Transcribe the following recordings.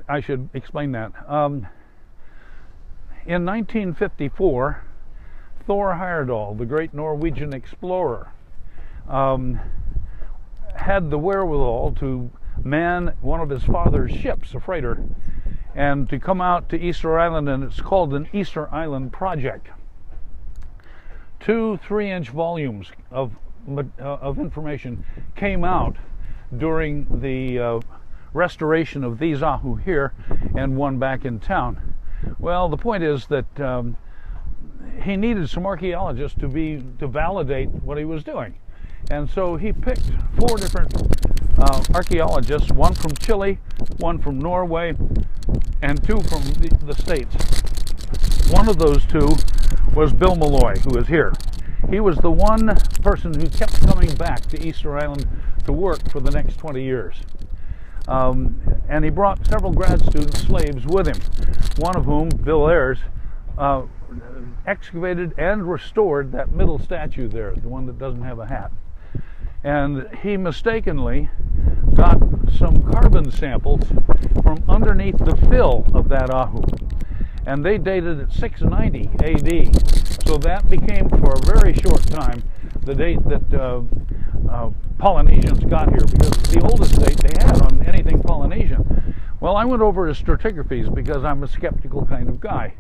I should explain that. In 1954, Thor Heyerdahl, the great Norwegian explorer, had the wherewithal to man one of his father's ships, a freighter, and to come out to Easter Island, and it's called an Easter Island Project. 2 3-inch volumes of information came out during the restoration of these ahu here and one back in town. Well, the point is that he needed some archaeologists to validate what he was doing, and so he picked 4 different archaeologists, one from Chile, one from Norway, and 2 from the States. One of those 2 was Bill Malloy, who is here. He was the one person who kept coming back to Easter Island to work for the next 20 years. And he brought several grad student slaves with him, one of whom, Bill Ayers, excavated and restored that middle statue there, the one that doesn't have a hat. And he mistakenly got some carbon samples from underneath the fill of that ahu, and they dated at 690 AD. So that became, for a very short time, the date that Polynesians got here, because it's the oldest date they had on anything Polynesian. Well, I went over to stratigraphies because I'm a skeptical kind of guy,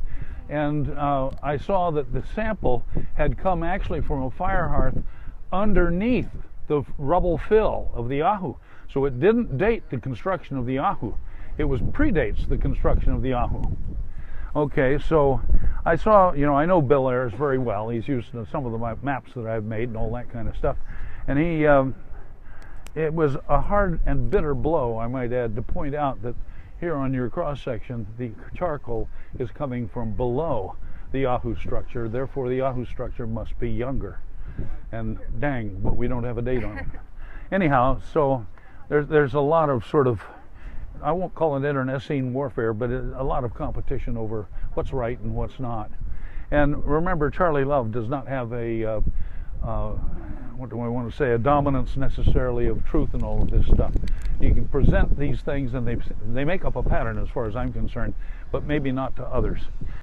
and I saw that the sample had come actually from a fire hearth underneath the rubble fill of the ahu. So it didn't date the construction of the ahu. It predates the construction of the ahu. Okay, so I saw, I know Bill Ayers very well. He's used some of the maps that I've made and all that kind of stuff. And it was a hard and bitter blow, I might add, to point out that here on your cross section, the charcoal is coming from below the ahu structure. Therefore, the ahu structure must be younger. And dang, but we don't have a date on it. Anyhow, so there's a lot of sort of, I won't call it internecine warfare, but a lot of competition over what's right and what's not. And remember, Charlie Love does not have a, what do I want to say, a dominance necessarily of truth and all of this stuff. You can present these things and they make up a pattern as far as I'm concerned, but maybe not to others.